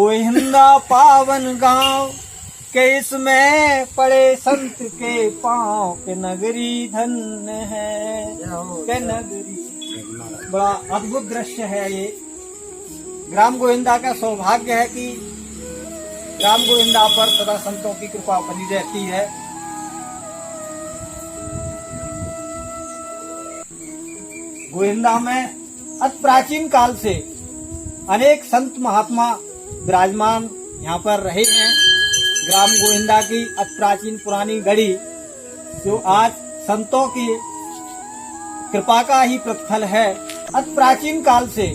गोहिंदा पावन गांव के इसमें पड़े संत के पांव के नगरी धन्य है के नगरी। बड़ा अद्भुत दृश्य है ये। ग्राम गोविंदा का सौभाग्य है कि ग्राम गोविंदा पर सदा संतों की कृपा बनी रहती है। गोविंदा में अति प्राचीन काल से अनेक संत महात्मा विराजमान यहाँ पर रहे हैं। ग्राम गोविंदा की अति प्राचीन पुरानी गढ़ी जो आज संतों की कृपा का ही प्रतिफल है। अति प्राचीन काल से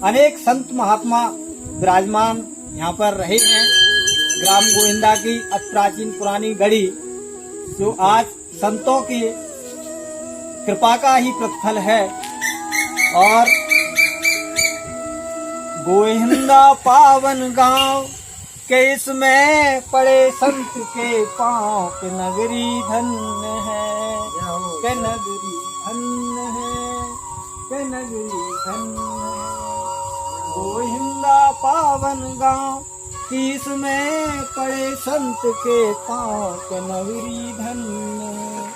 अनेक संत महात्मा विराजमान यहाँ पर रहे हैं। ग्राम गोविंदा की अति प्राचीन पुरानी गढ़ी जो आज संतों की कृपा का ही प्रतिफल है। और गोविंदा पावन गांव के इसमें पड़े संत के पांव के नगरी धन्य है के नगरी धन्य है के नगरी धन्य है। गोविंदा पावन गांव की इसमें पड़े संत के पांव के नगरी धन्य है।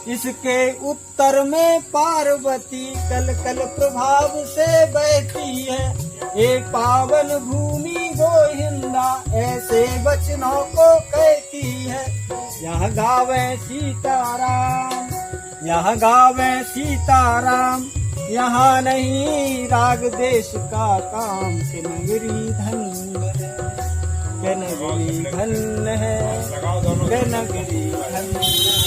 इसके उत्तर में पार्वती कल कल प्रभाव से बहती है। एक पावन भूमि गोविंदा ऐसे वचनों को कहती है। यहाँ गावे सीताराम यहाँ गावे सीताराम यहाँ नहीं राग देश का काम के नगरी धन्य है के नगरी धन्य है के नगरी धन्य है।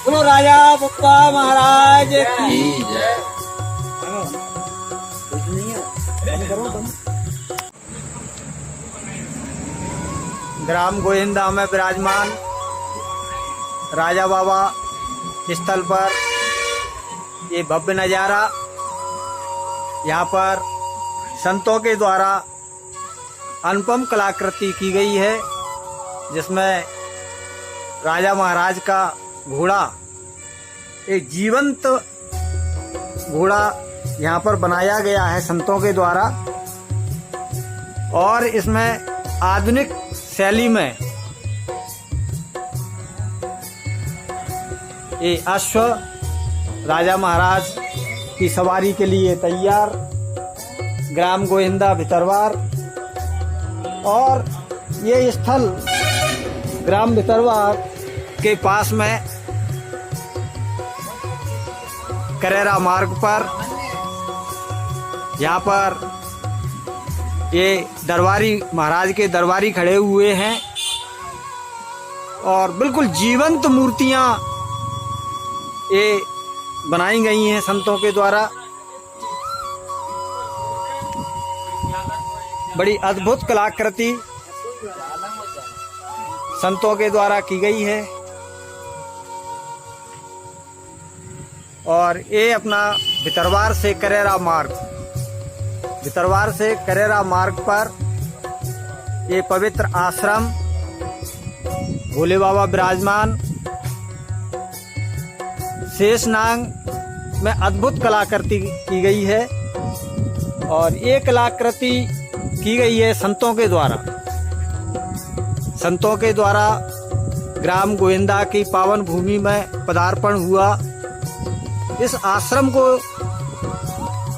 बोलो राजा बप्पा महाराज की जय। ग्राम गोविंदा में विराजमान राजा बाबा स्थल पर ये भव्य नजारा। यहाँ पर संतों के द्वारा अनुपम कलाकृति की गई है, जिसमें राजा महाराज का घोड़ा एक जीवंत घोड़ा यहाँ पर बनाया गया है संतों के द्वारा। और इसमें आधुनिक शैली में ये अश्व राजा महाराज की सवारी के लिए तैयार। ग्राम गोविंदा भितरवार और ये स्थल ग्राम भितरवार के पास में करेरा मार्ग पर यहाँ पर ये दरबारी महाराज के दरबारी खड़े हुए हैं और बिल्कुल जीवंत मूर्तियां ये बनाई गई हैं संतों के द्वारा। बड़ी अद्भुत कलाकृति संतों के द्वारा की गई है। और ये अपना भितरवार से करेरा मार्ग पर ये पवित्र आश्रम भोले बाबा विराजमान शेषनाग में अद्भुत कलाकृति की गई है। और ये कलाकृति की गई है संतों के द्वारा ग्राम गोविंदा की पावन भूमि में पदार्पण हुआ। इस आश्रम को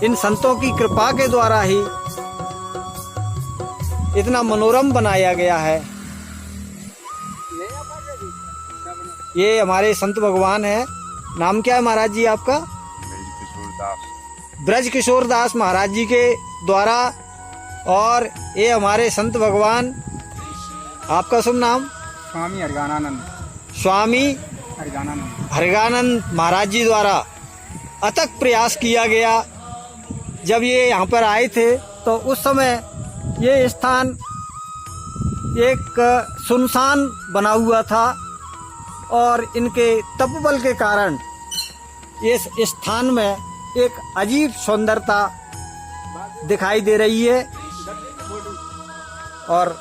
इन संतों की कृपा के द्वारा ही इतना मनोरम बनाया गया है। ये हमारे संत भगवान है। नाम क्या है महाराज जी आपका? ब्रज किशोर दास महाराज जी के द्वारा। और ये हमारे संत भगवान, आपका शुभ नाम? स्वामी हरगानंद महाराज जी द्वारा अथक प्रयास किया गया। जब ये यहाँ पर आए थे तो उस समय ये स्थान एक सुनसान बना हुआ था और इनके तपबल के कारण इस स्थान में एक अजीब सुंदरता दिखाई दे रही है। और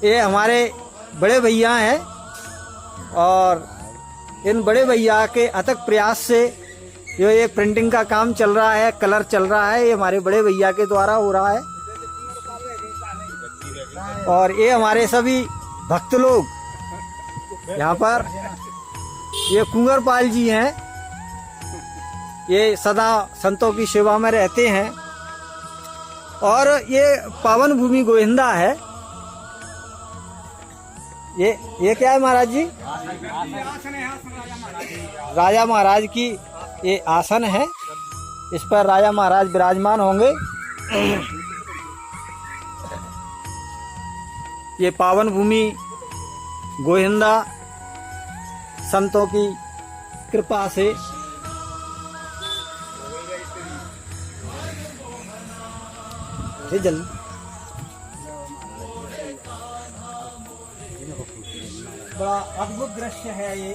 ये हमारे बड़े भैया हैं और इन बड़े भैया के अथक प्रयास से ये प्रिंटिंग का काम चल रहा है, कलर चल रहा है, ये हमारे बड़े भैया के द्वारा हो रहा है। और ये हमारे सभी भक्त लोग यहाँ पर, ये कुंवरपाल जी हैं, ये सदा संतों की सेवा में रहते हैं। और ये पावन भूमि गोविंदा है। ये क्या है महाराज जी? राजा महाराज की ये आसन है, इस पर राजा महाराज विराजमान होंगे। ये पावन भूमि गोविंदा संतों की कृपा से जल्दी बड़ा अद्भुत दृश्य है ये।